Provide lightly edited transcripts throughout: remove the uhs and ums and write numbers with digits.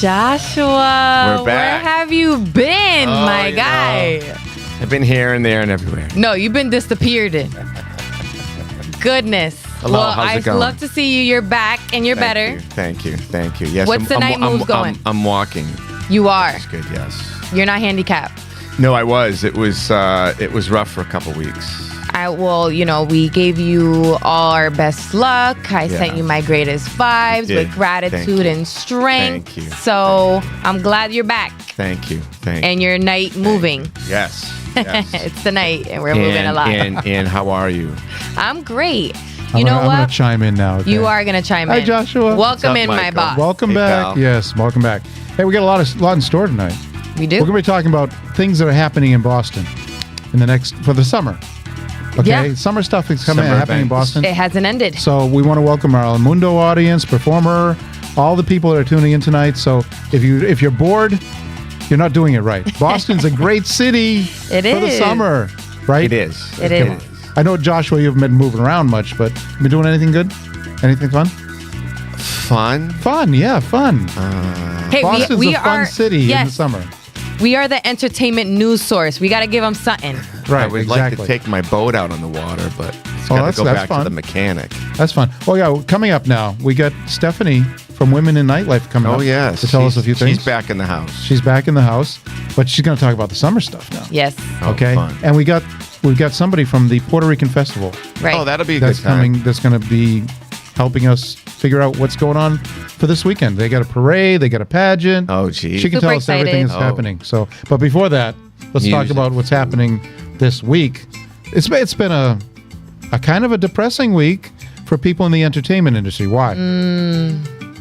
Joshua, We're back. where have you been, my guy? I've been here and there and everywhere. No, you've been disappeared. Goodness. Hello, well, how's it I going? love to see you. You're back and you're better. Thank you. Yes. What's the night moves going? I'm walking. You are. That's good. Yes. You're not handicapped. No, I was. It was rough for a couple weeks. We gave you all our best luck. I sent you my greatest vibes with gratitude and strength. Thank you. So I'm glad you're back. Thank you. And your night moving. Yes. It's the night and we're moving a lot. And how are you? I'm great. I'm going to chime in now. Okay? You are going to chime in. Hi, Joshua. Welcome in, Michael? my boss. Welcome back. Pal. Yes, welcome back. Hey, we got a lot in store tonight. We do? We're going to be talking about things that are happening in Boston for the summer. Okay? Yeah. Summer stuff is happening in Boston. It hasn't ended. So we want to welcome our El Mundo audience, performer, all the people that are tuning in tonight. So if you're bored, you're not doing it right. Boston's a great city for the summer, right? It is. It is. I know, Joshua, you haven't been moving around much, but you been doing anything good? Anything fun? Fun? Fun, yeah, fun. Hey, Boston's we a fun are, city in the summer. We are the entertainment news source. We got to give them something. Right, I would like to take my boat out on the water, but it's got to go back to the mechanic. That's fun. Oh, yeah, coming up now, we got Stephanie from Women in Nightlife coming up. Oh, yes. To tell us a few things. She's back in the house. She's back in the house, but she's going to talk about the summer stuff now. Yes. Okay. Fun. And we've got somebody from the Puerto Rican Festival. Right. Oh, that'll be a good time. That's going to be helping us figure out what's going on for this weekend. They got a parade, they got a pageant. Oh, geez. She can Super tell us everything that's happening. So, but before that, let's talk about what's happening this week. It's been a kind of a depressing week for people in the entertainment industry. Why?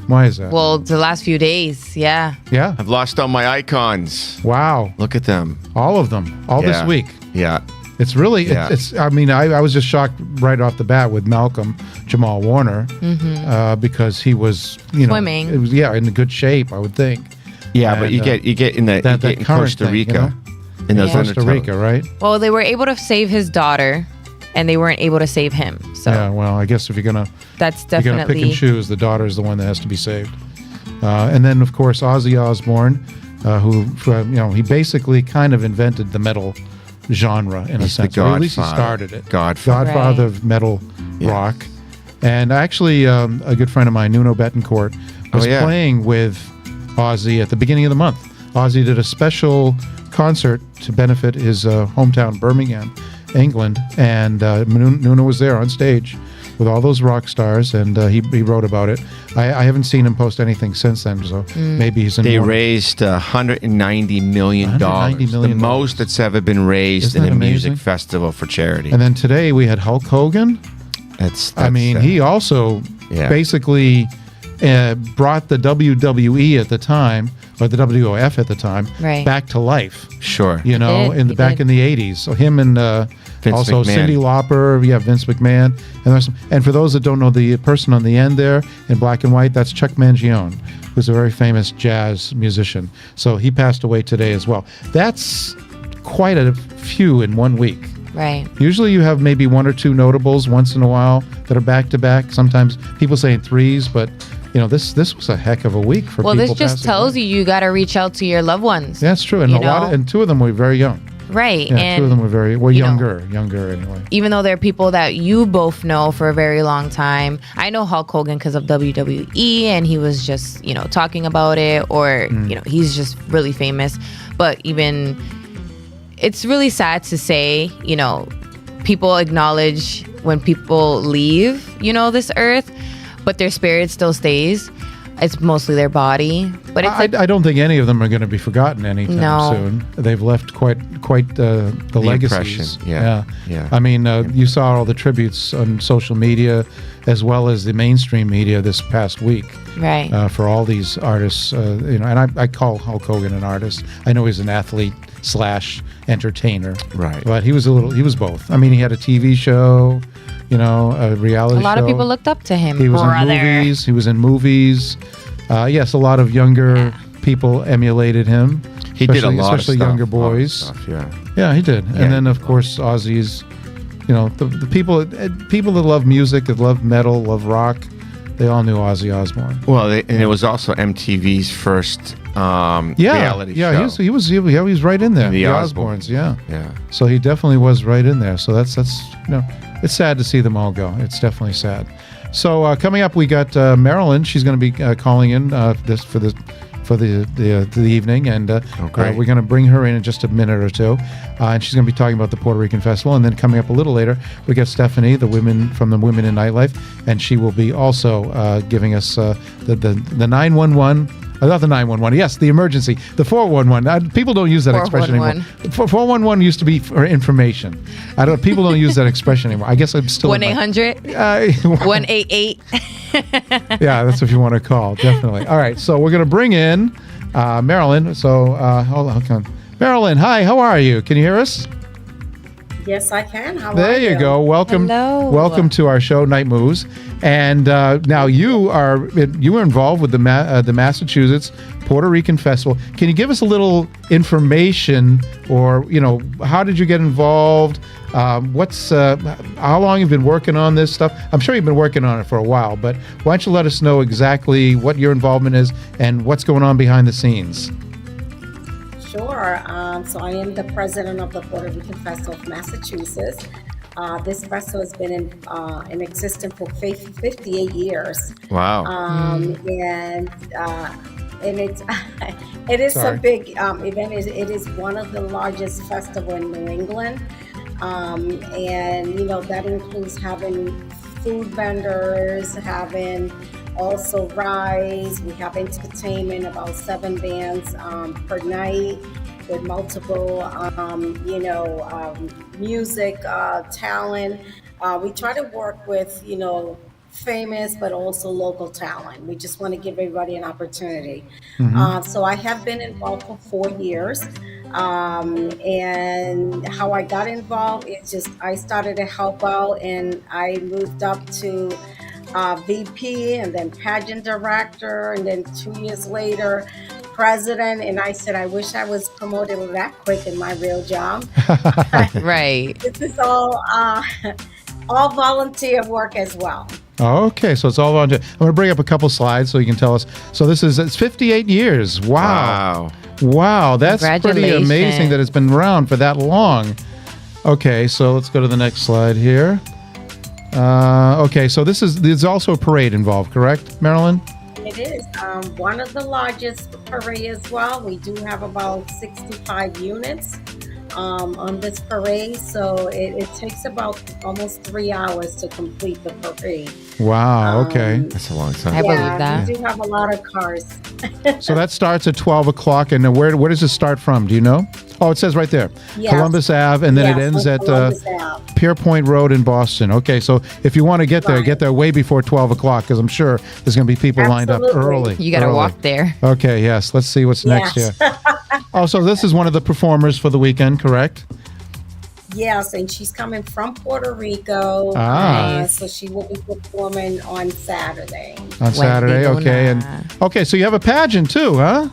Why is that? Well, the last few days, yeah. Yeah. I've lost all my icons. Wow. Look at them. All of them. All this week. Yeah. It's really, I was just shocked right off the bat with Malcolm Jamal Warner because he was, swimming. It was, in good shape, I would think. Yeah, And, but you get in Costa Rica. In those Costa Rica, right? Well, they were able to save his daughter, and they weren't able to save him. So yeah, well, I guess if you're gonna pick and choose, the daughter is the one that has to be saved. And then, of course, Ozzy Osbourne, who he basically kind of invented the metal genre in a sense. Or at least he started it. Godfather of metal rock. And actually, a good friend of mine, Nuno Betancourt, was playing with Ozzy at the beginning of the month. Ozzy did a special concert to benefit his hometown, Birmingham, England, and Nuno was there on stage with all those rock stars, and he wrote about it. I haven't seen him post anything since then, so maybe he's in. They raised $190 million. The most that's ever been raised in a music festival for charity. And then today we had Hulk Hogan. He also basically brought the WWE at the time, or the WOF at the time, back to life. Sure. Back in the 80s. So him and also McMahon. Cyndi Lauper, Vince McMahon. And for those that don't know, the person on the end there in black and white, that's Chuck Mangione, who's a very famous jazz musician. So he passed away today as well. That's quite a few in 1 week. Right. Usually you have maybe one or two notables once in a while that are back to back. Sometimes people say in threes, but this was a heck of a week for people. Well, this just tells you got to reach out to your loved ones. That's true, and two of them were very young. Right. Yeah, and two of them were younger anyway. Even though they're people that you both know for a very long time. I know Hulk Hogan because of WWE, and he was just talking about it, or he's just really famous. But even it's really sad to say, people acknowledge when people leave, this earth, but their spirit still stays. It's mostly their body. But it's I don't think any of them are going to be forgotten anytime soon. They've left quite the legacies. Yeah. I mean, you saw all the tributes on social media as well as the mainstream media this past week. Right. For all these artists, and I call Hulk Hogan an artist. I know he's an athlete / entertainer. Right. But he was both. I mean, he had a TV show, a reality show. A lot of people looked up to him. He was in movies. Yes, a lot of younger people emulated him. He did a lot of especially stuff, younger boys. Yeah, he did. And then, of course, Ozzy's, the people that love music, that love metal, love rock, They all knew Ozzy Osbourne. Well, and it was also MTV's first reality show. Yeah, he was right in there. The Osbournes, yeah. Yeah. So he definitely was right in there. So that's it's sad to see them all go. It's definitely sad. So coming up, we got Marilyn. She's going to be calling in for the evening, and we're going to bring her in just a minute or two, and she's going to be talking about the Puerto Rican Festival. And then coming up a little later, we got Stephanie, the women from the Women in Nightlife, and she will be also giving us the 911. Not the 911. Yes, the emergency. The 411. People don't use that expression anymore. 411 used to be for information. People don't use that expression anymore. I guess I'm still 1-800. 188. Yeah, that's if you want to call. Definitely. All right. So we're going to bring in Marilyn. So hold on. Marilyn, hi. How are you? Can you hear us? Yes, I can. How are you? There you go. Welcome. Hello. Welcome to our show, Night Moves. And now you were involved with the Massachusetts Puerto Rican Festival. Can you give us a little information, or how did you get involved? How long you've been working on this stuff? I'm sure you've been working on it for a while, but why don't you let us know exactly what your involvement is and what's going on behind the scenes? Sure. So I am the president of the Puerto Rican Festival of Massachusetts. This festival has been in existence for 58 years. Wow. And it's it is a big event. It is one of the largest festivals in New England, and that includes having food vendors, having also rides. We have entertainment, about 7 bands per night, with multiple, music, talent. We try to work with, famous, but also local talent. We just want to give everybody an opportunity. So I have been involved for 4 years. And how I got involved is just, I started to help out, and I moved up to VP, and then pageant director, and then 2 years later, president. And I said, I wish I was promoted that quick in my real job. Right. This is all volunteer work as well. Okay, so it's all volunteer. I'm going to bring up a couple slides so you can tell us. So it's 58 years. Wow. That's pretty amazing that it's been around for that long. Okay, so let's go to the next slide here. Okay, so there's also a parade involved, correct, Marilyn? It is one of the largest parade as well. We do have about 65 units on this parade, so it takes about almost 3 hours to complete the parade. Wow, okay. That's a long time. I believe that. We do have a lot of cars. So that starts at 12 o'clock, and where does it start from? Do you know? Oh, it says right there, Yes. Columbus Ave, and then it ends at Pierpoint Road in Boston. Okay, so if you want to get there way before 12 o'clock, because I'm sure there's going to be people lined up early. You got to walk there. Okay, yes. Let's see what's next here. Oh, so this is one of the performers for the weekend, correct? Yes, and she's coming from Puerto Rico. So she will be performing on Saturday. On Saturday, okay. And so you have a pageant too, huh?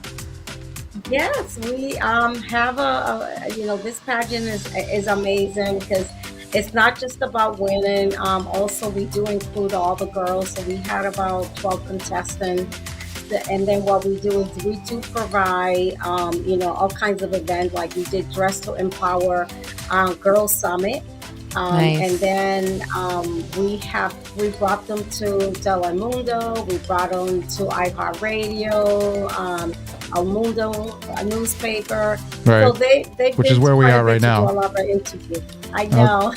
Yes, we have this pageant is amazing because it's not just about winning. Also, we do include all the girls. So we had about 12 contestants. And then what we do is we do provide, all kinds of events. Like we did Dress to Empower Girls Summit. Nice. And then we brought them to Telemundo. We brought them to iHeartRadio, El Mundo, a newspaper. Right. So they which is where we are right now. A lot of interviews. I know.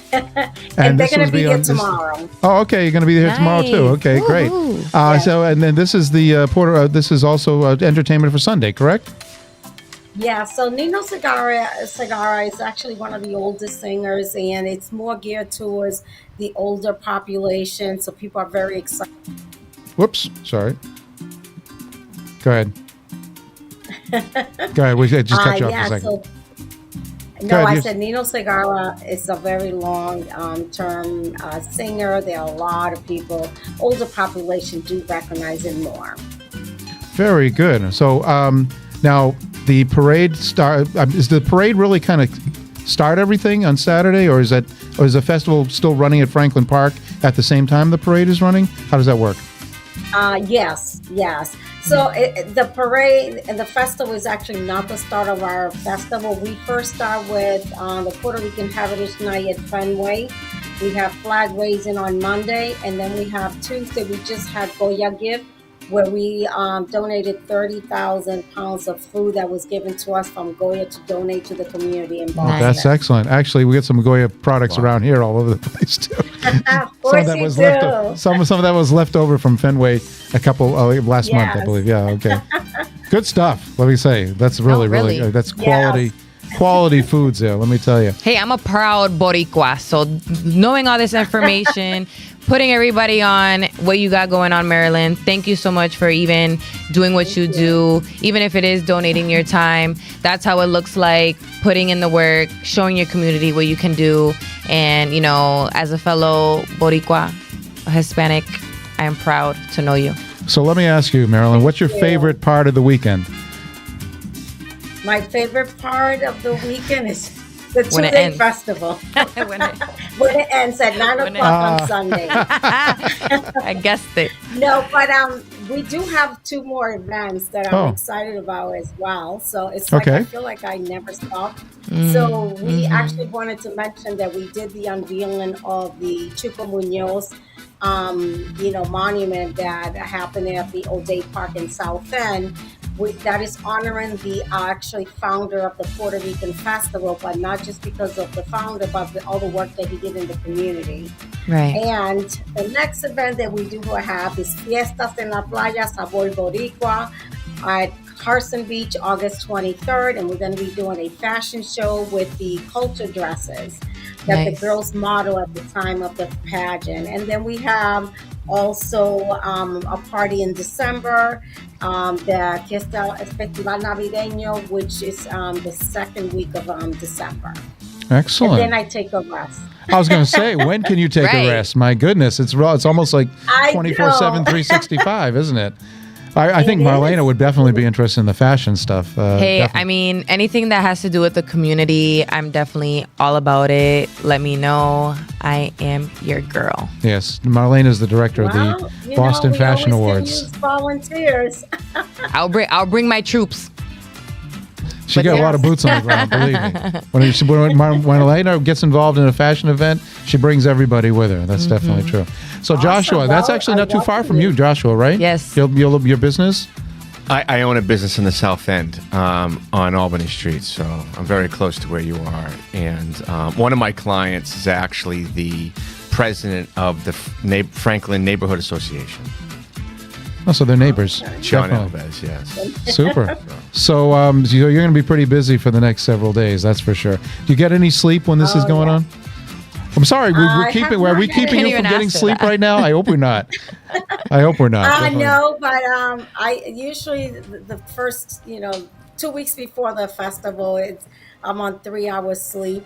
And they're going to be here tomorrow. Oh, okay. You're going to be here tomorrow too. Okay, great. So, and then this is the this is also entertainment for Sunday, correct? Yeah, so Nino Segarra is actually one of the oldest singers, and it's more geared towards the older population, so people are very excited. Whoops, sorry. Go ahead. Go ahead, we just cut you off for a second. I said Nino Segarra is a very long-term singer. There are a lot of people, older population do recognize him more. Very good. So now the parade is the parade really kind of start everything on Saturday, or is the festival still running at Franklin Park at the same time the parade is running? How does that work? Yes, yes. So the parade and the festival is actually not the start of our festival. We first start with the Puerto Rican Heritage Night at Fenway. We have flag raising on Monday, and then we have Tuesday. We just had Goya Gift, where we donated 30,000 pounds of food that was given to us from Goya to donate to the community in Boston. Oh, that's excellent. Actually, we get some Goya products around here all over the place too. Of course you do. Some of that was left over from Fenway last month, I believe. Yeah, okay. Good stuff. Let me say that's really that's quality. Yes. Quality foods there, let me tell you. Hey, I'm a proud Boricua, so knowing all this information, putting everybody on what you got going on, Marilyn, thank you so much for even doing what you do, even if it is donating your time. That's how it looks like, putting in the work, showing your community what you can do. And, you know, as a fellow Boricua, a Hispanic, I am proud to know you. So let me ask you, Marilyn, what's your favorite part of the weekend? My favorite part of the weekend is the two-day festival. when it ends at 9 o'clock on Sunday. I guessed it. No, but we do have 2 more events that I'm excited about as well. So it's like I feel like I never stop. So we actually wanted to mention that we did the unveiling of the Chuco Munoz monument that happened at the O'Day Park in South End. That is honoring the actually founder of the Puerto Rican Festival, but not just because of the founder, but all the work that he did in the community. Right. And the next event that we do have is Fiestas en la Playa Sabor Boricua at Carson Beach, August 23rd. And we're going to be doing a fashion show with the culture dresses that the girls model at the time of the pageant. And then we have also a party in December, the Fiesta Festival Navideño, which is the second week of December. Excellent. And then I take a rest. I was going to say, when can you take a rest? My goodness, it's almost like 24/7, 365, isn't it? I think Marlena would definitely be interested in the fashion stuff. I mean, anything that has to do with the community, I'm definitely all about it. Let me know. I am your girl. Yes, Marlena is the director of the Boston Fashion Awards. Volunteers. I'll bring my troops. She got a lot of boots on the ground, believe me. When Marlena gets involved in a fashion event, she brings everybody with her. That's definitely true. So Joshua, that's actually not too far from you, Joshua, right? Yes. Your business? I own a business in the South End on Albany Street, so I'm very close to where you are. And one of my clients is actually the president of the Franklin Neighborhood Association. Oh, so they're neighbors. John Alves, yes. Super. So you're going to be pretty busy for the next several days, that's for sure. Do you get any sleep when this is going on? I'm sorry, are we keeping you from getting sleep right now? I hope we're not. No, but I usually the first 2 weeks before the festival, I'm on 3 hours sleep.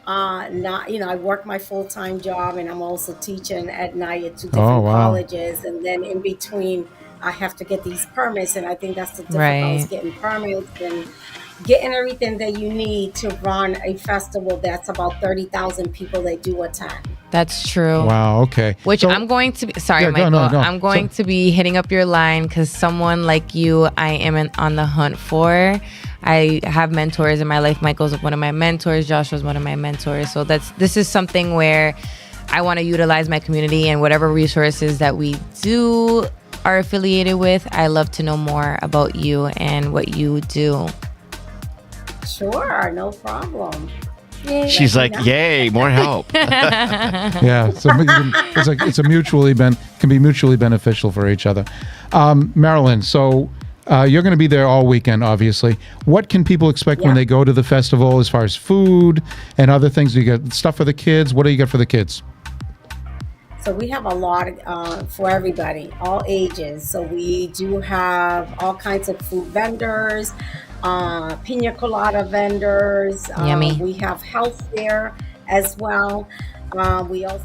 I work my full-time job, and I'm also teaching at night at 2 different colleges, and then in between I have to get these permits, and I think that's the difficulty, getting permits and getting everything that you need to run a festival that's about 30,000 people that do attend. That's true. Wow, okay. Which I'm going to be, sorry, Michael. No. I'm going to be hitting up your line because someone like you, I am on the hunt for. I have mentors in my life. Michael's one of my mentors. Joshua's one of my mentors. So this is something where I want to utilize my community and whatever resources that we are affiliated with. I love to know more about you and what you do. Sure, no problem. She's like, yay, more help. Yeah, so it's a can be mutually beneficial for each other. Marilyn, so you're going to be there all weekend, obviously. What can people expect when they go to the festival as far as food and other things? Do you get stuff for the kids? What do you get for the kids? So we have a lot for everybody, all ages. So we do have all kinds of food vendors, pina colada vendors. Yummy. We have health there as well. We also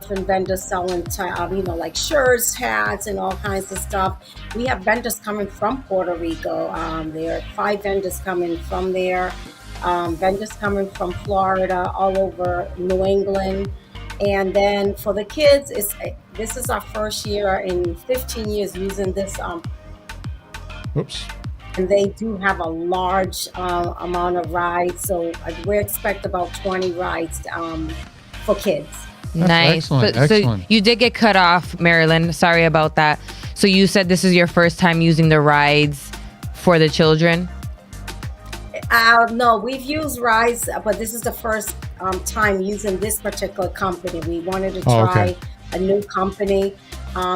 have vendors selling, like shirts, hats, and all kinds of stuff. We have vendors coming from Puerto Rico. There are 5 vendors coming from there. Vendors coming from Florida, all over New England. And then for the kids, this is our first year in 15 years using this. Oops. And they do have a large amount of rides, so we expect about 20 rides for kids. Nice. Excellent. So you did get cut off, Marilyn. Sorry about that. So you said this is your first time using the rides for the children? No, we've used rides, but this is the first time using this particular company. We wanted to try a new company.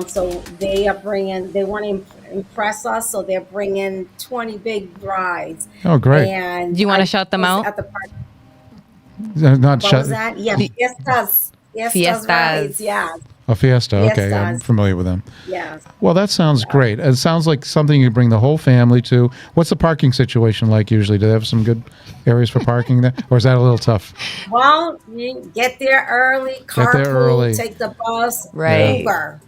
So they want to impress us, so they're bringing 20 big rides. Oh, great. And do you want to shout them out? At the park. Not what was that? Yeah, Fiestas rides, yeah. A Fiesta, okay. Fiestas. I'm familiar with them. Yeah. Well, that sounds great. It sounds like something you bring the whole family to. What's the parking situation like usually? Do they have some good areas for parking there? Or is that a little tough? Well, you get there early, carpool, take the bus, Uber.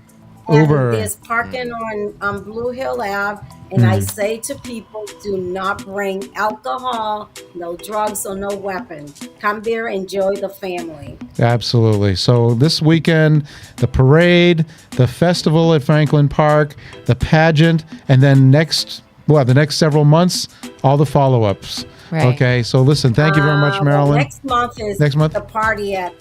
And there's parking on Blue Hill Ave. And I say to people, do not bring alcohol, no drugs, or no weapons. Come there, enjoy the family. Absolutely. So this weekend, the parade, the festival at Franklin Park, the pageant, and then the next several months, all the follow-ups. Right. Okay. So listen, thank you very much, Marilyn. Next month is the party at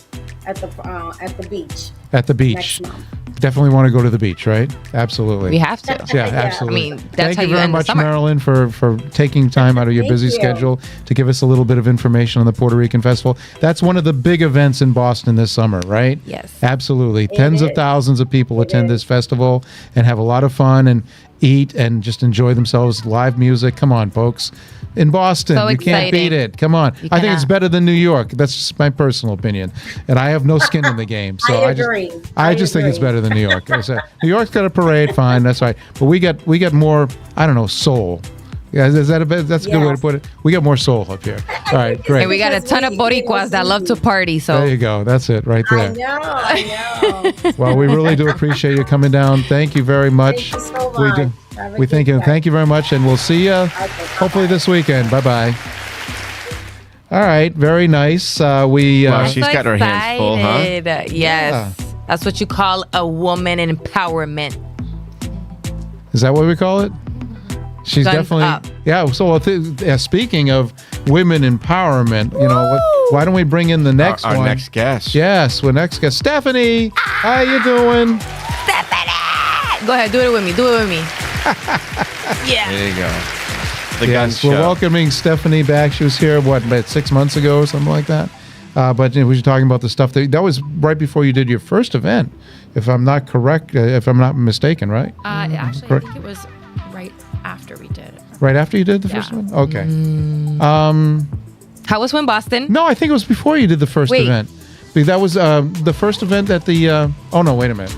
the beach. At the beach. Next month. Definitely want to go to the beach, right? Absolutely. We have to. Yeah, absolutely. I mean, that's how you end the summer. Thank you very much, Marilyn, for taking time out of your busy schedule to give us a little bit of information on the Puerto Rican Festival. That's one of the big events in Boston this summer, right? Yes. Absolutely. Tens of thousands of people attend this festival and have a lot of fun and eat and just enjoy themselves. Live music. Come on, folks. In Boston, you can't beat it. Come on. I think it's better than New York. That's just my personal opinion. And I have no skin in the game. So I agree. I just think it's better than New York. I said, New York's got a parade, fine, that's right. But we get more, I don't know, soul. Yeah, that's a good way to put it. We got more soul up here. All right, great. And we got a ton of Boricuas that love to party. So there you go. That's it right there. I know. Well, we really do appreciate you coming down. Thank you very much. Thank you so much. We do. We thank you. Thank you very much, and we'll see you hopefully this weekend. Bye-bye. All right, very nice. She's got her hands full, huh? Yes. Yeah. That's what you call a woman empowerment. Is that what we call it? She's Guns definitely up. Yeah. So speaking of women empowerment, why don't we bring in the next our next guest? Yes, next guest, Stephanie. How you doing? Stephanie, go ahead, do it with me. Yeah. There you go. Yes, we're welcoming Stephanie back. She was here about 6 months ago or something like that. But we were talking about the stuff that was right before you did your first event, if I'm not correct, if I'm not mistaken, right? Actually, correct. I think it was right after we did. Right after you did the first one? Okay. How was Win Boston? No, I think it was before you did the first event. That was the first event at the. Oh no! Wait a minute.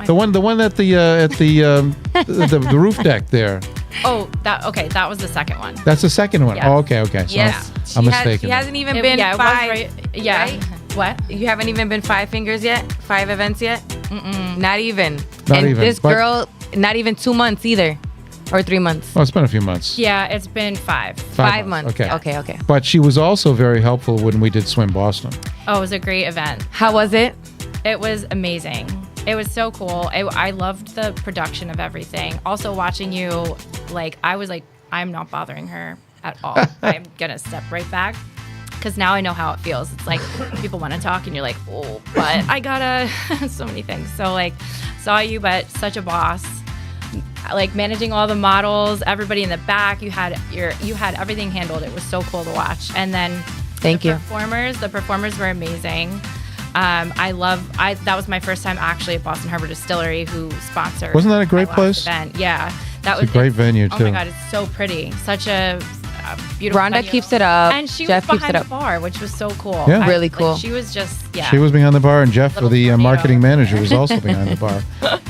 The one at the roof deck there. Oh, that was the second one. That's the second one. Yes. Oh, okay. So yes. I'm mistaken. She hasn't even been five. Right? What? You haven't even been 5 fingers yet? 5 events yet? Mm-mm. Not even. Not even. This girl, not even 2 months either. Or 3 months. Oh, it's been a few months. Yeah, it's been 5. 5 months. Okay. Okay. But she was also very helpful when we did Swim Boston. Oh, it was a great event. How was it? It was amazing. It was so cool. I loved the production of everything. Also watching you, I was like, I'm not bothering her at all. I'm going to step right back. Because now I know how it feels. It's like people want to talk and you're like, oh, but I gotta, so many things. So saw you, but such a boss. Managing all the models, everybody in the back, you had everything handled. It was so cool to watch. And then the performers were amazing. That was my first time actually at Boston Harbor Distillery, who sponsored. Wasn't that a great place? Event. Yeah, was a great venue too. Oh my God, it's so pretty. Such a beautiful Rhonda venue. Keeps it up. And she Jeff was keeps behind it up. the bar, which was so cool. Yeah. Really cool. She was just, She was behind the bar, and Jeff, the marketing manager, was also behind the bar.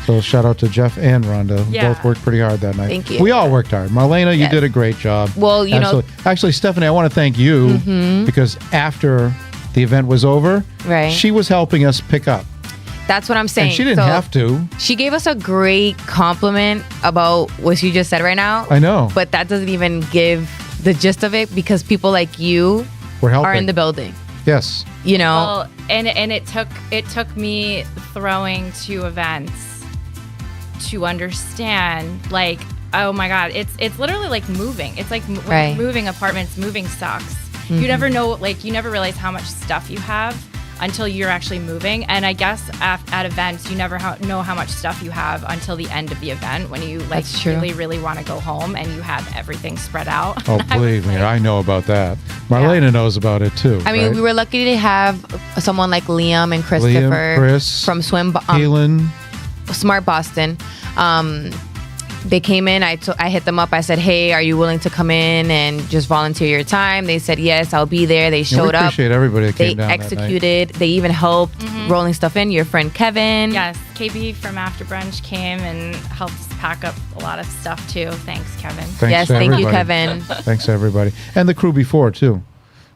So shout out to Jeff and Rhonda. Yeah. Both worked pretty hard that night. Thank you. We all worked hard. Marlena, you did a great job. Well, you know. Actually, Stephanie, I want to thank you because after the event was over, she was helping us pick up. That's what I'm saying. And she didn't have to. She gave us a great compliment about what you just said right now. I know. But that doesn't even give the gist of it because people like you are in the building. Yes. You know? Well, and it took me throwing 2 events to understand, like, oh my God, it's literally like moving. It's like moving apartments, moving stocks. You never know, like, you never realize how much stuff you have until you're actually moving. And I guess at events, you never know how much stuff you have until the end of the event, when you like really, really want to go home and you have everything spread out. Oh, believe me, I know about that. Marlena knows about it too. I mean, right? we were lucky to have someone like Liam and Christopher Chris, from Keelan, Smart Boston. They came in. I hit them up. I said, "Hey, are you willing to come in and just volunteer your time?" They said, "Yes, I'll be there." They showed up. Appreciate everybody that came down. They executed. They even helped rolling stuff in. Your friend Kevin. Yes, KB from After Brunch came and helped us pack up a lot of stuff too. Thanks, Kevin. Thank you, Kevin. Thanks to everybody, and the crew before too.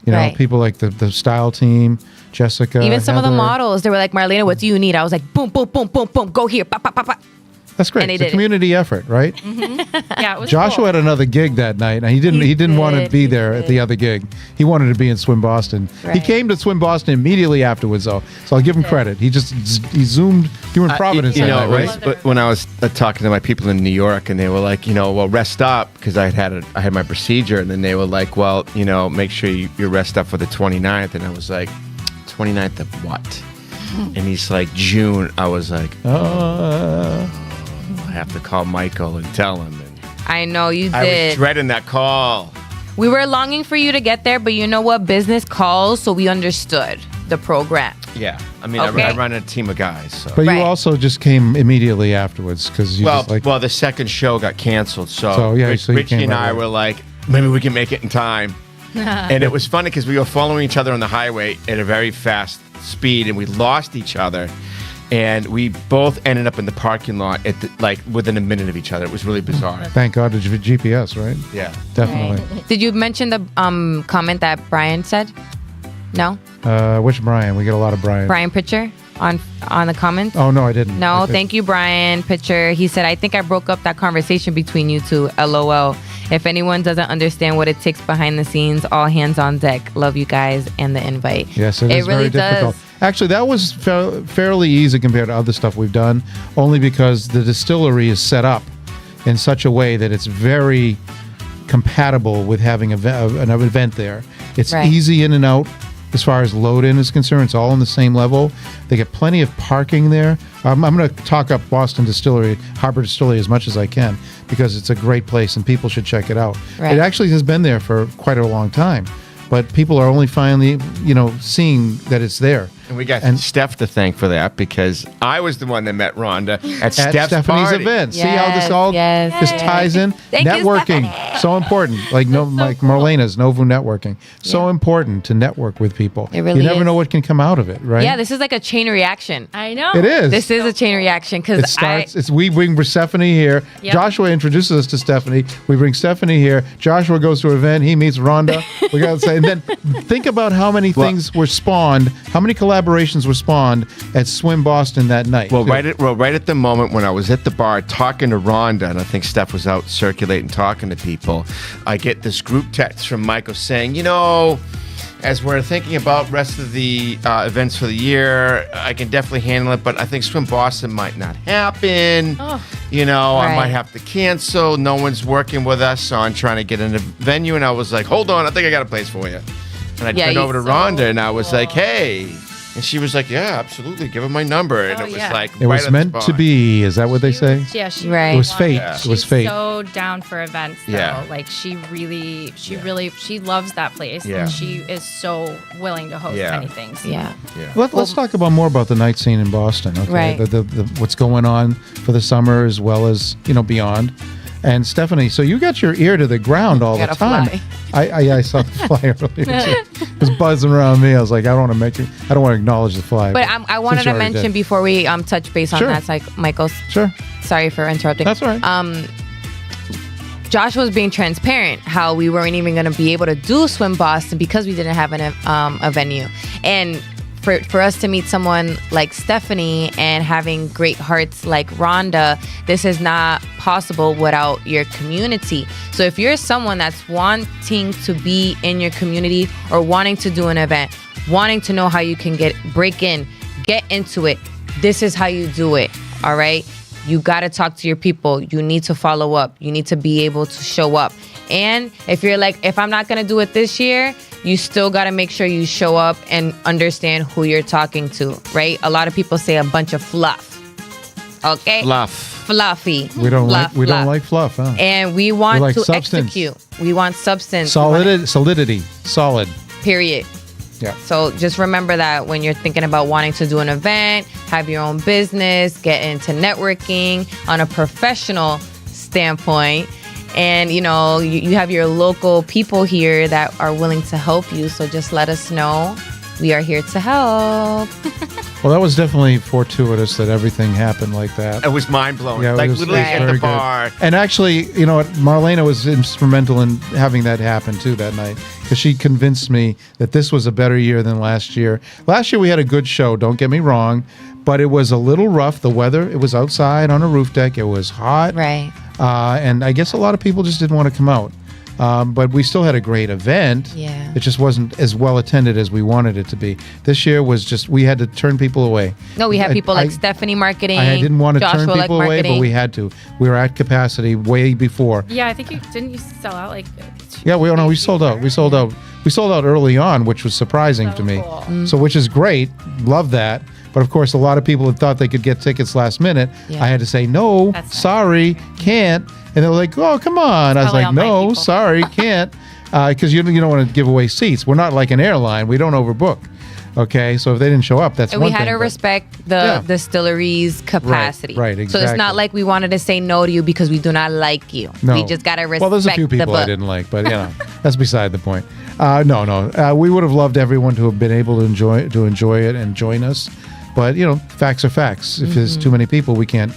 You know, people like the style team, Jessica. Even some Heather. of the models, they were like, "Marlena, what do you need?" I was like, "Boom, boom, boom, boom, boom. Go here, pa, pa, pa, pa." That's great. It's a community effort, right? Yeah, it was Joshua cool. had another gig that night, and he didn't want to be there at the other gig. He wanted to be in Swim Boston. He came to Swim Boston immediately afterwards, though. So I'll give him credit. He zoomed. You were in Providence, you know, that night, right? when I was talking to my people in New York, and they were like, well, rest up, because I had my procedure, and then they were like, well, make sure you rest up for the 29th, and I was like, 29th of what? And he's like, June. I was like, I have to call Michael and tell him. And I know you did. I was dreading that call. We were longing for you to get there, but you know what? Business calls, so we understood the program. Yeah, I mean, Okay. I run a team of guys. So. But you also just came immediately afterwards because you just like. Well, the second show got canceled, so you Richie came and right I away. were like, maybe we can make it in time. And it was funny because we were following each other on the highway at a very fast speed, and we lost each other. And we both ended up in the parking lot at within a minute of each other. It was really bizarre. Thank God it's GPS, right? Yeah, definitely. Did you mention the comment that Brian said? No? Which Brian? We get a lot of Brian. Brian Pitcher on the comments? Oh, no, I didn't. No, thank you, Brian Pitcher. He said, "I think I broke up that conversation between you two. LOL. If anyone doesn't understand what it takes behind the scenes, all hands on deck. Love you guys and the invite." Yes, it is really very difficult. Actually, that was fairly easy compared to other stuff we've done, only because the distillery is set up in such a way that it's very compatible with having an event there. It's easy in and out as far as load-in is concerned. It's all on the same level. They get plenty of parking there. I'm going to talk up Boston Distillery, Harbor Distillery, as much as I can, because it's a great place and people should check it out. It actually has been there for quite a long time, but people are only finally, seeing that it's there. And we got Steph to thank for that, because I was the one that met Rhonda at Stephanie's party. Event. Yes, see how this all just ties in? Thank Networking, you, so important. Like Marlena's Novu networking. So important to network with people. It really you never is. know what can come out of it, right? Yeah, this is like a chain reaction. I know. It is. This is a chain reaction because It starts. We bring Stephanie here. Yep. Joshua introduces us to Stephanie. We bring Stephanie here. Joshua goes to an event. He meets Rhonda. We got to say, and then think about how many things were spawned. How many collaborations were spawned at Swim Boston that night? Well, right at the moment when I was at the bar talking to Rhonda, and I think Steph was out circulating, talking to people, I get this group text from Michael saying, as we're thinking about rest of the events for the year, I can definitely handle it, but I think Swim Boston might not happen. I might have to cancel. No one's working with us on trying to get in a venue. And I was like, hold on, I think I got a place for you. And I turned over to Rhonda, and I was like, hey. And she was like, yeah, absolutely. Give her my number. And it was like, it was meant to be. Is that what they say? Yeah, she It was fate. Yeah. It was fate. So down for events, though. Yeah. Like she loves that place. Yeah. And she is so willing to host anything. So. Yeah. Let's talk about more about the night scene in Boston. Okay, Right. The what's going on for the summer as well as beyond. And Stephanie, so you got your ear to the ground all the Got a time. fly. I saw the fly earlier. It was buzzing around me. I was like, I don't want to acknowledge the fly. But I wanted to mention before we touch base on that, like Michael. Sure. Sorry for interrupting. That's all right. Josh was being transparent how we weren't even going to be able to do Swim Boston because we didn't have a venue. And for us to meet someone like Stephanie and having great hearts like Rhonda, this is not possible without your community. So if you're someone that's wanting to be in your community or wanting to do an event, wanting to know how you can break in, get into it. This is how you do it. All right. You got to talk to your people. You need to follow up. You need to be able to show up. And if you're like, if I'm not going to do it this year, you still got to make sure you show up and understand who you're talking to, right? A lot of people say a bunch of fluff. Okay? Fluffy. We don't like fluff, huh? And we want like to substance. execute. We want substance. Solidity. Solid. Period. Yeah. So just remember that when you're thinking about wanting to do an event, have your own business, get into networking on a professional standpoint. And, you know, you have your local people here that are willing to help you. So just let us know. We are here to help. Well, that was definitely fortuitous that everything happened like that. It was mind-blowing. Yeah, like was literally at the very bar. good. And actually, you know what, Marlena was instrumental in having that happen too that night, because she convinced me that this was a better year than last year. Last year we had a good show, don't get me wrong, but it was a little rough. The weather, it was outside on a roof deck. It was hot. Right. And I guess a lot of people just didn't want to come out. But we still had a great event. Yeah. It just wasn't as well attended as we wanted it to be. This year was just, we had to turn people away. No, we had people like Stephanie Marketing. I didn't want to Joshua, turn people away, but we had to. We were at capacity way before. Yeah, I think didn't you sell out like? Yeah, we sold out. We sold out. We sold out early on, which was surprising to me. Cool. So, which is great. Love that. But of course, a lot of people had thought they could get tickets last minute. Yeah. I had to say, no, sorry, can't. And they were like, oh, come on. I was like, no, sorry, can't. Because you don't want to give away seats. We're not like an airline. We don't overbook. Okay, so if they didn't show up, that's and one we had thing, to respect the distillery's capacity. Right, exactly. So it's not like we wanted to say no to you because we do not like you. No. We just got to respect. Well, there's a few people I didn't like, but you know, that's beside the point. No. We would have loved everyone to have been able to enjoy it and join us. But you know, facts are facts. If there's too many people, we can't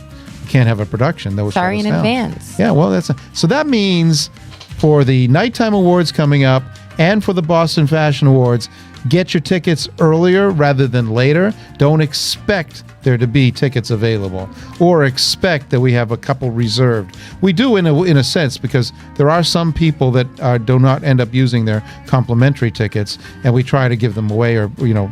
have a production. That would Sorry in shut us down. advance. Yeah, well, so that means for the nighttime awards coming up and for the Boston Fashion Awards, get your tickets earlier rather than later. Don't expect there to be tickets available or expect that we have a couple reserved. We do in a sense, because there are some people that do not end up using their complimentary tickets, and we try to give them away or, you know,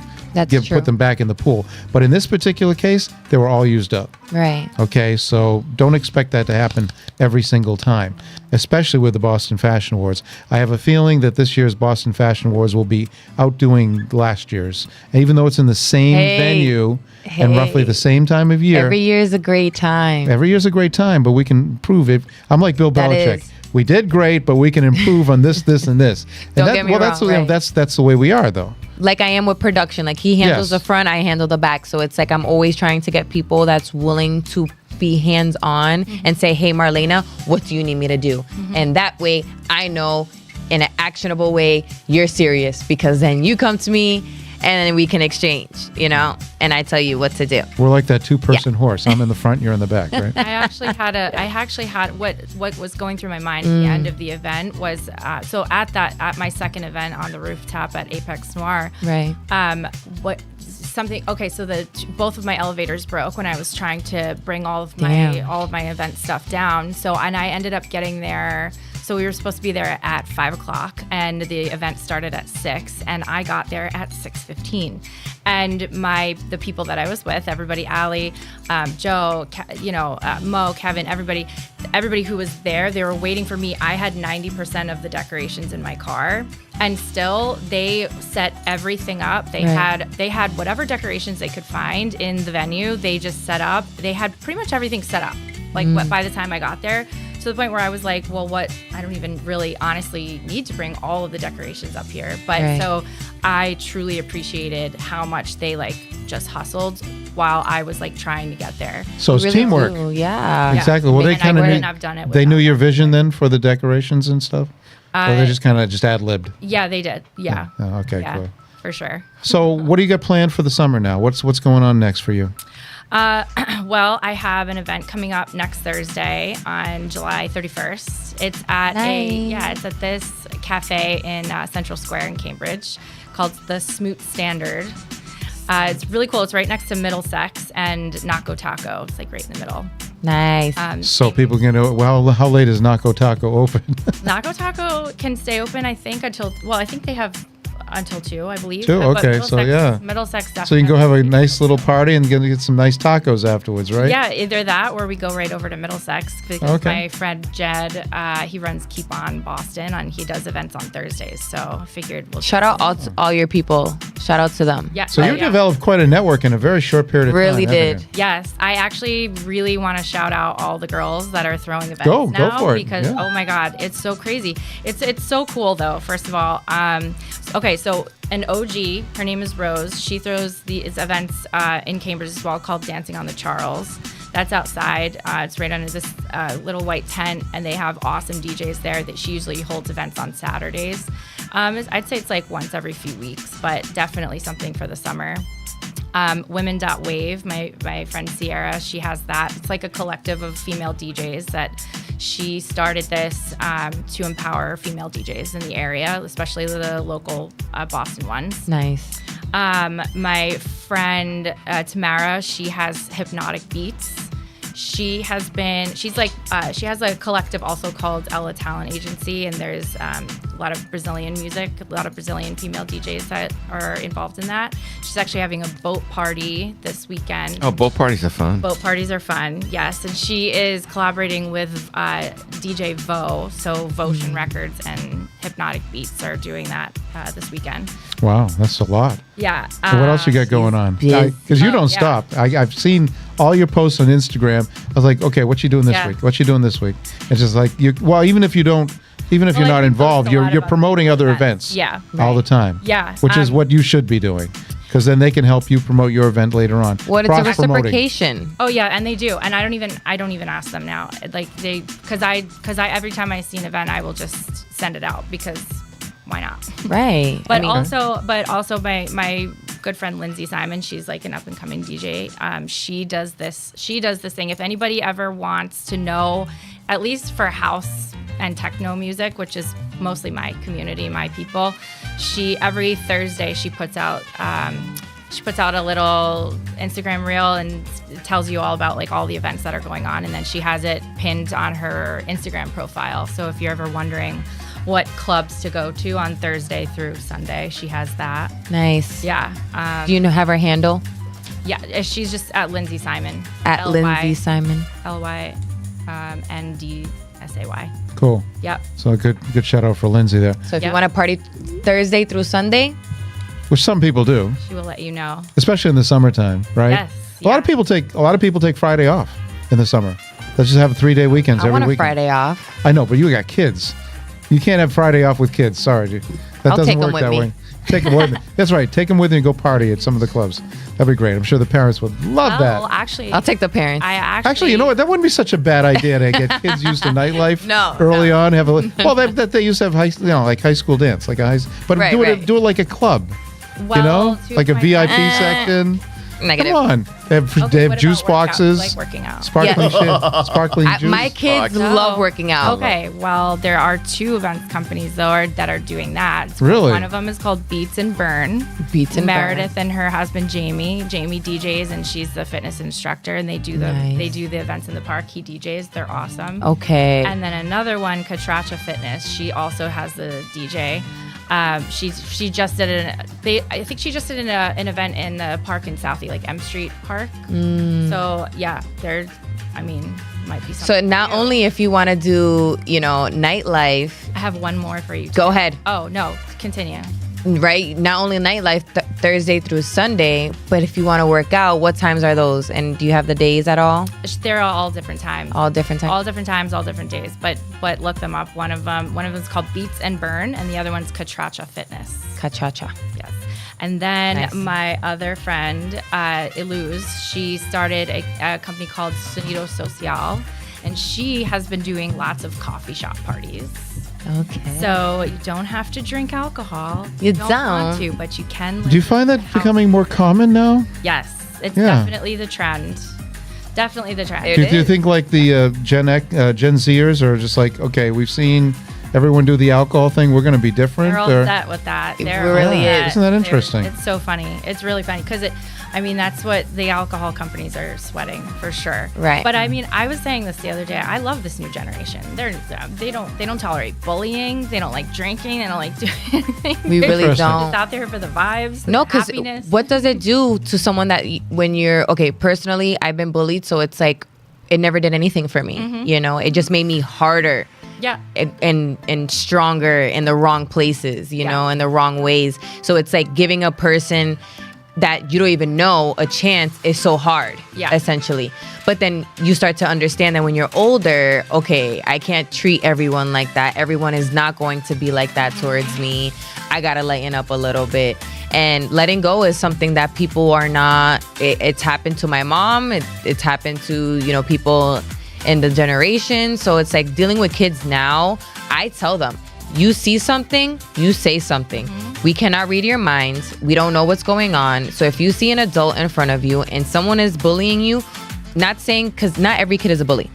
put them back in the pool. But in this particular case, they were all used up. Right. Okay, so don't expect that to happen every single time, especially with the Boston Fashion Awards. I have a feeling that this year's Boston Fashion Awards will be outdoing last year's. And even though it's in the same venue and roughly the same time of year. Every year is a great time. Every year's a great time, but we can improve it. I'm like Bill Belichick. We did great, but we can improve on this, and this. Don't get me wrong, that's the way we are, though. Like I am with production. Like he handles the front, I handle the back. So it's like I'm always trying to get people that's willing to be hands-on and say, hey, Marlena, what do you need me to do? And that way I know in an actionable way you're serious, because then you come to me and then we can exchange, you know, and I tell you what to do. We're like that two-person horse. I'm in the front, you're in the back, right? I actually had what was going through my mind at the end of the event was so at my second event on the rooftop at Apex Noir. Right. So both of my elevators broke when I was trying to bring all of my event stuff down. And I ended up getting there. So we were supposed to be there at 5:00, and the event started at 6, and I got there at 6:15. And the people that I was with, everybody, Allie, Joe, Mo, Kevin, everybody who was there, they were waiting for me. I had 90% of the decorations in my car, and still they set everything up. They had whatever decorations they could find in the venue. They just set up. They had pretty much everything set up. By the time I got there, to the point where I was like, well, I don't even really honestly need to bring all of the decorations up here. But so I truly appreciated how much they just hustled while I was trying to get there. So it's really teamwork. Yeah. Exactly. Well, they kind of knew, they knew your vision then for the decorations and stuff? Or they just kind of ad-libbed? Yeah, they did. Yeah. Oh, okay, cool. For sure. So what do you got planned for the summer now? What's going on next for you? Well, I have an event coming up next Thursday on July 31st. It's at it's at this cafe in Central Square in Cambridge called the Smoot Standard. It's really cool. It's right next to Middlesex and Naco Taco. It's right in the middle. Nice. So people can know, well, how late is Naco Taco open? Naco Taco can stay open, I think, until, I think they have until 2, I believe. 2, But okay, so yeah. Middlesex definitely. So you can go have a nice little party and get some nice tacos afterwards, right? Yeah, either that or we go right over to Middlesex because my friend Jed, he runs Keep On Boston and he does events on Thursdays. So I figured we'll shout out all your people. Shout out to them. Yeah. So you developed quite a network in a very short period of time. Really did. Yes, I actually really want to shout out all the girls that are throwing events now. Go for it. Because oh my God, it's so crazy. It's so cool though. First of all, okay, so an OG, her name is Rose. She throws these events in Cambridge as well called Dancing on the Charles. That's outside. It's right under this little white tent, and they have awesome DJs there that she usually holds events on Saturdays. I'd say it's like once every few weeks, but definitely something for the summer. Women.wave, my friend Sierra, she has that. It's like a collective of female DJs that she started this to empower female DJs in the area, especially the local Boston ones. Nice. My friend Tamara, she has Hypnotic Beats. She has a collective also called Ella Talent Agency, and there's a lot of Brazilian music, a lot of Brazilian female DJs that are involved in that. She's actually having a boat party this weekend. Oh, boat parties are fun. Boat parties are fun, yes. And she is collaborating with DJ Vo, so Votion Records and Hypnotic Beats are doing that this weekend. Wow, that's a lot. Yeah. So what else you got going on? Because you don't stop. I've seen all your posts on Instagram. I was like, okay, what you doing this week? What you doing this week? It's just like even if you're not involved, you're promoting other events. Yeah. All the time. Yeah. Which is what you should be doing. Because then they can help you promote your event later on. What is a reciprocation? Oh yeah, and they do, and I don't even ask them now. Like because I every time I see an event, I will just send it out because why not? Right. But also my good friend Lindsay Simon, she's like an up and coming DJ. She does this thing. If anybody ever wants to know, at least for house and techno music, which is mostly my community, my people, every Thursday she puts out a little Instagram reel and tells you all about like all the events that are going on, and then she has it pinned on her Instagram profile. So if you're ever wondering what clubs to go to on Thursday through Sunday, she has that. Nice. Yeah. Do you have her handle? Yeah, she's just at Lindsay Simon. At Lindsay Simon. LYNDSAY. Cool. Yep. So a good shout out for Lindsay there. So if you want to party Thursday through Sunday, which some people do, she will let you know. Especially in the summertime, right? Yes. A lot of people take Friday off in the summer. Let's just have 3-day weekends every weekend. I want a Friday off. I know, but you got kids. You can't have Friday off with kids. Sorry, dude. That doesn't work that way. Take them with me. That's right. Take them with you and go party at some of the clubs. That'd be great. I'm sure the parents would love that. Well, actually, I'll take the parents. Actually, you know what? That wouldn't be such a bad idea to get kids used to nightlife. Early on, have that they used to have like high school dance, like but do it like a club. Well, like a VIP section. Negative. Come on. They have juice boxes. Like working out. Sparkling juice. My kids love working out. Okay, well, there are 2 event companies though that are doing that. Really? One of them is called Beats and Burn. Meredith and her husband Jamie DJs, and she's the fitness instructor, and they do the events in the park. He DJs. They're awesome. Okay. And then another one, Katracha Fitness. She also has the DJ. She just did an event in the park in Southie, like M Street Park. So yeah, might be something. So not only if you want to do, nightlife. I have one more for you. Go ahead. Oh no, continue. Right, not only nightlife Thursday through Sunday, but if you want to work out, what times are those? And do you have the days at all? They're all different times. All different times. All different times, all different days. But look them up. One of them is called Beats and Burn, and the other one's Katracha Fitness. Katracha. Yes. And then my other friend, Iluz, she started a company called Sonido Social, and she has been doing lots of coffee shop parties. Okay. So you don't have to drink alcohol. You don't want to, but you can. Do you find that becoming more common now? Yes, it's definitely the trend. Definitely the trend. Do you think like the Gen Zers are just like, okay, we've seen everyone do the alcohol thing? We're going to be different. They're all set with that. It really is. Isn't that interesting? It's so funny. It's really funny because that's what the alcohol companies are sweating for sure. Right. But I was saying this the other day. I love this new generation. They don't tolerate bullying. They don't like drinking. They don't like doing anything. We really They're don't. just out there for the vibes. No, because happiness. what does it do to someone that when you're okay? Personally, I've been bullied, so it's like it never did anything for me. It just made me harder. Yeah. And stronger in the wrong places, in the wrong ways. So it's like giving a person that you don't even know a chance is so hard, essentially. But then you start to understand that when you're older, okay, I can't treat everyone like that. Everyone is not going to be like that towards me. I got to lighten up a little bit. And letting go is something that people are not, it's happened to my mom. It's happened to, people in the generation. So it's like dealing with kids now, I tell them, you see something, you say something. We cannot read your minds. We don't know what's going on. So if you see an adult in front of you and someone is bullying you, not saying, because not every kid is a bully.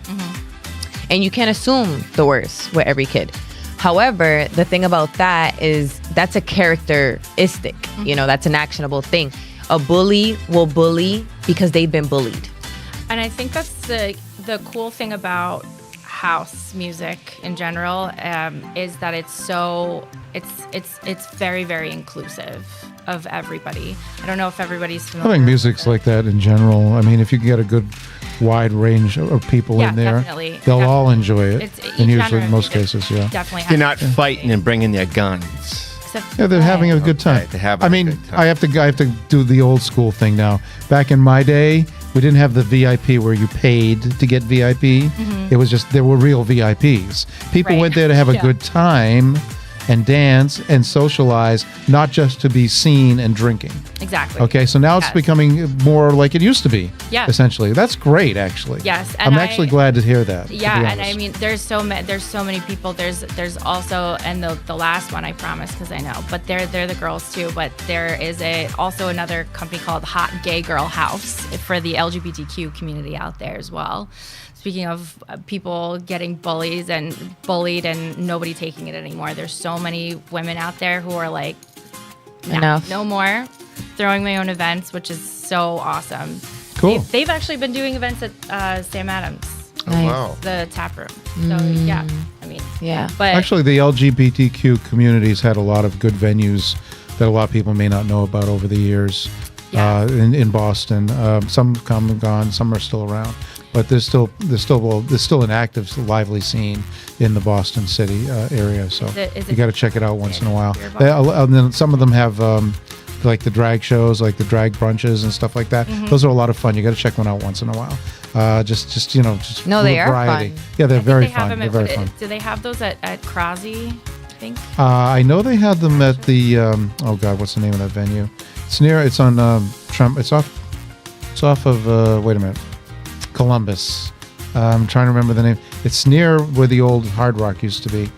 And you can't assume the worst with every kid. However, the thing about that is that's a characteristic. That's an actionable thing. A bully will bully because they've been bullied. And I think that's the cool thing about house music in general is that it's very, very inclusive of everybody. I don't know if everybody's familiar. I think music's like that in general. I mean, if you can get a good wide range of people in there, they'll all enjoy it. And usually, in most cases, definitely. They're not fighting and bringing their guns. Yeah, they're having a good time. They're having a good time. I have to do the old school thing now. Back in my day, we didn't have the VIP where you paid to get VIP. It was just, there were real VIPs. People went there to have a good time and dance and socialize, not just to be seen and drinking. Exactly. Okay, so now it's becoming more like it used to be. Yeah. Essentially, that's great, actually. Yes, and I'm actually glad to hear that. Yeah, and I mean, there's so many people. There's also, and the last one I promise because I know, but they're the girls too. But there is also another company called Hot Gay Girl House for the LGBTQ community out there as well. Speaking of people getting bullied and nobody taking it anymore, there's so many women out there who are like, enough, no more, throwing my own events, which is so awesome. Cool. They've actually been doing events at Sam Adams. Oh, wow. The tap room. So yeah, I mean, but actually the LGBTQ community's had a lot of good venues that a lot of people may not know about over the years. In Boston, some come and gone, some are still around. But there's still an active, lively scene in the Boston city area. So you got to check it out once in a while. And then some of them have like the drag shows, like the drag brunches and stuff like that. Those are a lot of fun. You got to check one out once in a while. Just no, they are variety. Fun. Yeah, they're very fun. They're very fun. Do they have those at Crosby? I think. I know they had them at the oh God, what's the name of that venue? It's on Trump. It's off of wait a minute. Columbus. I'm trying to remember the name. It's near where the old Hard Rock used to be.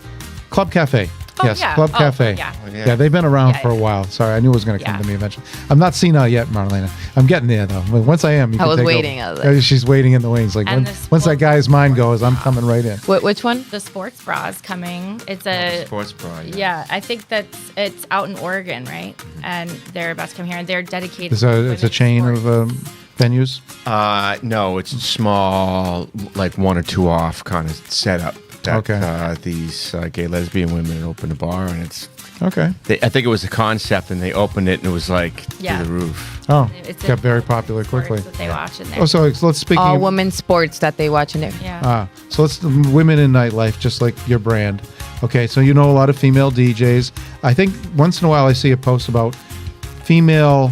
Club Cafe. Oh, yes, yeah. Club Cafe. Yeah, they've been around for a while. Sorry, I knew it was going to come to me eventually. I'm not senile yet, Marlena. I'm getting there, though. Once I am, you can I was take waiting. over. She's waiting in the wings. Like once that guy's mind goes, I'm coming right in. Which one? The sports bra is coming. It's a sports bra. Yeah, I think it's out in Oregon, right? And they're about to come here, and they're dedicated. It's a chain of venues. No, it's small, like one or two off kind of setup. That these gay lesbian women opened a bar, and it's okay. I think it was a concept, and they opened it, and it was like through the roof. Oh, it got very popular quickly. That they watch in there. Oh, so let's speak. All women's sports that they watch in there. Yeah. So let's women in nightlife, just like your brand. Okay, so you know a lot of female DJs. I think once in a while I see a post about female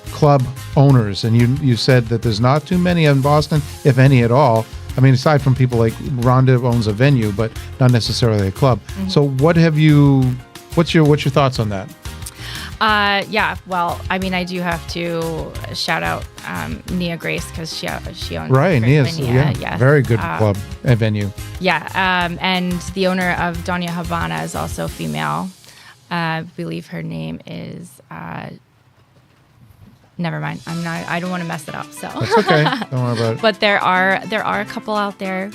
club owners, and you said that there's not too many in Boston, if any at all. I mean, aside from people like Rhonda owns a venue, but not necessarily a club. So what's your thoughts on that? Yeah, well, I mean, I do have to shout out Nia Grace because she owns Nia's very good club and venue. Yeah, and the owner of Doña Havana is also female. I believe her name is. Never mind. I don't want to mess it up. So that's okay. Don't worry about it. But there are a couple out there.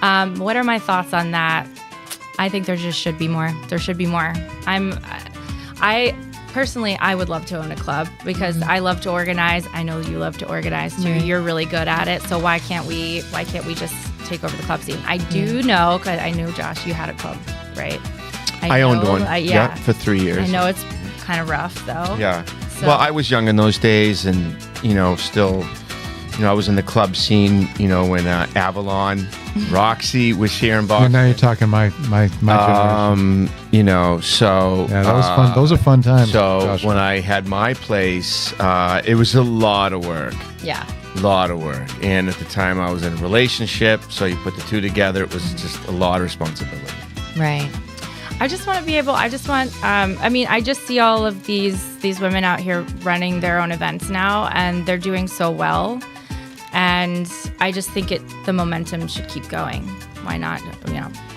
What are my thoughts on that? I think there just should be more. There should be more. Personally, I would love to own a club because I love to organize. I know you love to organize too. Right. You're really good at it. So why can't we just take over the club scene? I do know, because I knew, Josh, you had a club, right? I owned one. Yeah, for 3 years. I know it's kind of rough though. Yeah. So. Well, I was young in those days, and still, I was in the club scene. When Avalon, Roxy was here in Boston. And now you're talking my generation. So yeah, that was fun. Those are fun times. So Joshua. when I had my place, it was a lot of work. Yeah. A lot of work. And at the time, I was in a relationship, so you put the two together. It was just a lot of responsibility. Right. I just want to be able. I just see all of these women out here running their own events now, and they're doing so well. And I just think the momentum should keep going. Why not?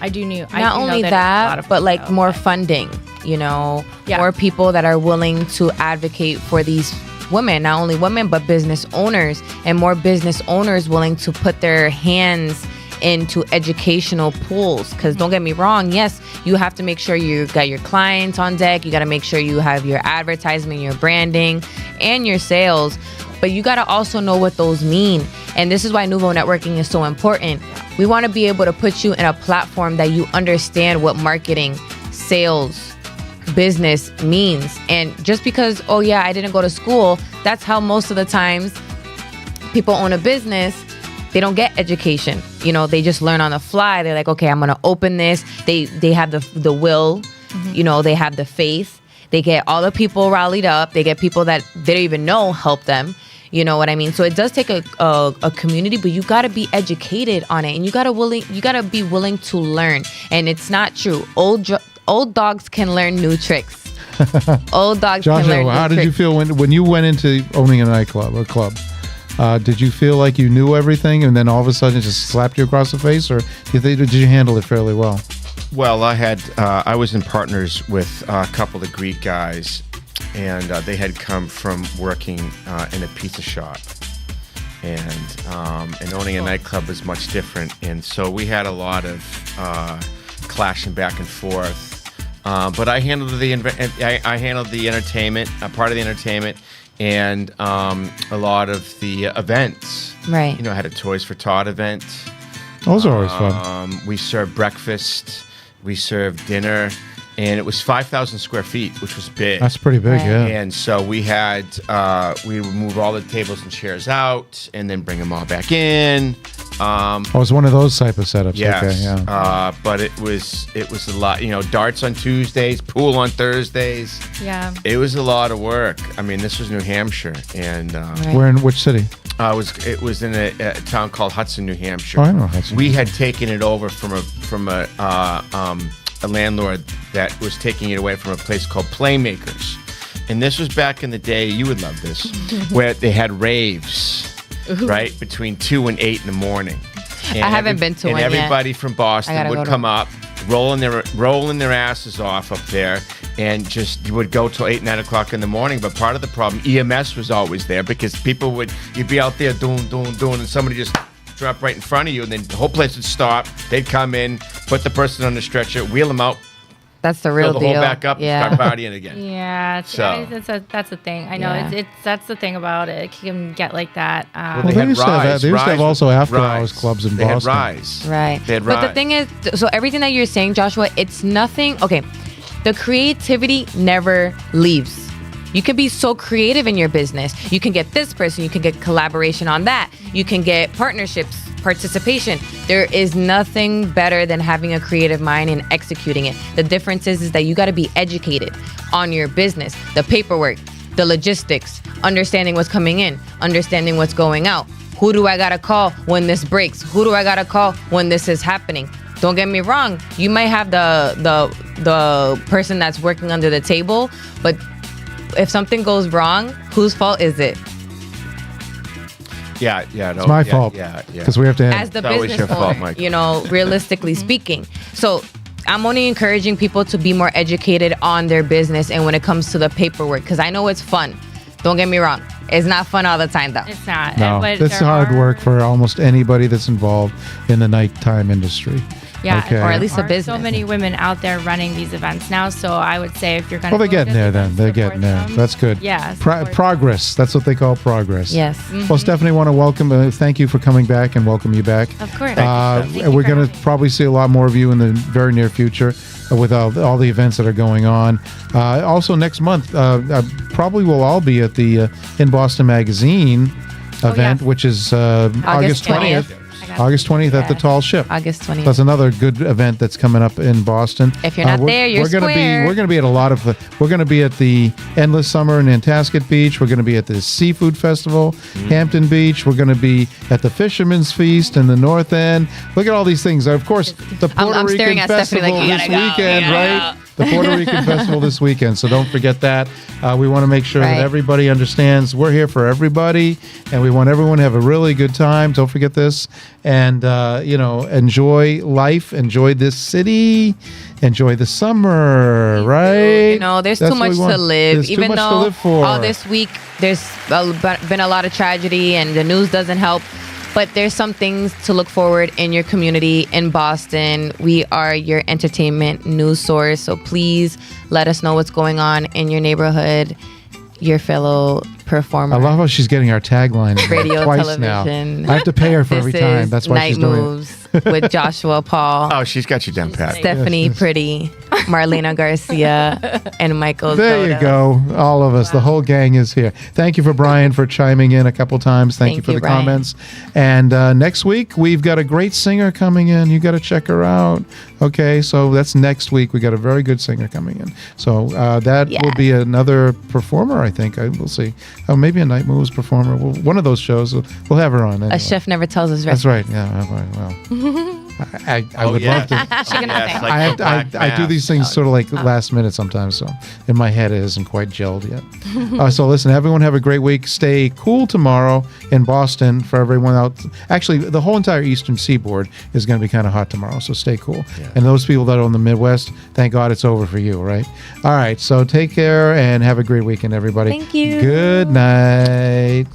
I do know. Not only that, but like more funding. More people that are willing to advocate for these women. Not only women, but business owners, and more business owners willing to put their hands into educational pools. Because don't get me wrong, yes, you have to make sure you got your clients on deck. You got to make sure you have your advertisement, your branding, and your sales. But you got to also know what those mean. And this is why Nouveau Networking is so important. We want to be able to put you in a platform that you understand what marketing, sales, business means. And just because, I didn't go to school, that's how most of the times people own a business. They don't get education. They just learn on the fly. They're like, okay, I'm going to open this. They have the will, they have the faith. They get all the people rallied up. They get people that they don't even know help them. You know what I mean? So it does take a community, but you got to be educated on it, and you got to be willing to learn. And it's not true. Old dogs can learn new tricks. Old dogs Joshua, can learn new tricks. How did you feel when you went into owning a nightclub or club? Did you feel like you knew everything, and then all of a sudden it just slapped you across the face, or did you handle it fairly well? Well, I was in partners with a couple of Greek guys, and they had come from working in a pizza shop, and owning a nightclub is much different, and so we had a lot of clashing back and forth. But I handled the entertainment, part of the entertainment, and a lot of the events. Right. I had a Toys for Todd event. Those are always fun. We served breakfast. We served dinner. And it was 5,000 square feet, which was big. That's pretty big, yeah. And so we would move all the tables and chairs out and then bring them all back in. It was one of those type of setups. Yes. Okay, yeah. But it was a lot, darts on Tuesdays, pool on Thursdays. Yeah. It was a lot of work. I mean, this was New Hampshire. And Right. Where in which city? it was in a town called Hudson, New Hampshire. Oh, I know Hudson. We had taken it over from a landlord that was taking it away from a place called Playmakers. And this was back in the day, you would love this, where they had raves, right, between 2 and 8 in the morning. And I haven't been to one yet. And everybody from Boston would come up, rolling their asses off up there, and just would go till 8, 9 o'clock in the morning. But part of the problem, EMS was always there, because you'd be out there doing, and somebody just drop right in front of you, and then the whole place would stop. They'd come in, put the person on the stretcher, wheel them out. That's the real fill the deal. hole back up and start partying again. Yeah, that's the thing. I know that's the thing about it. It can get like that. They used to have also after-hours clubs in Boston. They had Rise. Right. They had But Rise. the thing is, so everything that you're saying, Joshua, it's nothing. Okay, the creativity never leaves. You can be so creative in your business. You can get this person. You can get collaboration on that. You can get partnerships, participation. There is nothing better than having a creative mind and executing it. The difference is that you got to be educated on your business, the paperwork, the logistics, understanding what's coming in, understanding what's going out. Who do I got to call when this breaks? Who do I got to call when this is happening? Don't get me wrong. You might have the person that's working under the table, but if something goes wrong, whose fault is it? Yeah. No, it's my fault. Yeah. Because we have to have As the It's always business your fault, owner, Michael. realistically speaking. So I'm only encouraging people to be more educated on their business and when it comes to the paperwork, because I know it's fun. Don't get me wrong. It's not fun all the time, though. It's not. No, But it's there hard are- work for almost anybody that's involved in the nighttime industry. Yeah, Okay. Or at least a there are business. so many women out there running these events now. So I would say if you're going to Well, they're getting there then. They're getting there. That's good. Yeah. Progress. That's what they call progress. Yes. Well, Stephanie, want to welcome, thank you for coming back and welcome you back. Of course. We're going to probably see a lot more of you in the very near future with all the events that are going on. Also, next month, probably we'll all be at the In Boston Magazine event, yeah. which is August 20th. August 20th at the Tall Ship. August 20th. That's another good event that's coming up in Boston. If you're not there, you're square. We're going to be at a lot of. We're going to be at the Endless Summer in Nantasket Beach. We're going to be at the Seafood Festival, Hampton Beach. We're going to be at the Fisherman's Feast in the North End. Look at all these things. Of course, the Puerto Rican Festival this weekend, right? The Puerto Rican Festival this weekend. So don't forget that. We want to make sure that everybody understands we're here for everybody, and we want everyone to have a really good time. Don't forget this, and enjoy life, enjoy this city, enjoy the summer, right? There's too much to live. There's Even too much though to live for. all this week there's been a lot of tragedy and the news doesn't help. But there's some things to look forward in your community in Boston. We are your entertainment news source. So please let us know what's going on in your neighborhood, your fellow performer. I love how she's getting our tagline radio, twice television. now. I have to pay her for every time. That's why she's doing it. Night Moves with Joshua Paul. Oh, she's got you down pat. Stephanie Pretty, Marlena Garcia, and Michael There Zoda. you go. All of us. The whole gang is here. Thank you for Brian for chiming in a couple times. Thank you for the Brian. comments. And next week, we've got a great singer coming in. You got to check her out. Okay, so that's next week. We got a very good singer coming in. So that will be another performer, I think. We'll see. Oh, maybe a Night Moves performer. One of those shows. We'll have her on. Anyway. A chef never tells his That's recipe. right. Yeah. Well, I would love to. I do these things sort of like last minute sometimes, so in my head it isn't quite gelled yet. So listen, everyone have a great week. Stay cool tomorrow in Boston for everyone out. Actually, the whole entire Eastern Seaboard is going to be kind of hot tomorrow, so stay cool. Yeah. And those people that are in the Midwest, thank God it's over for you, right? All right, so take care and have a great weekend, everybody. Thank you. Good night.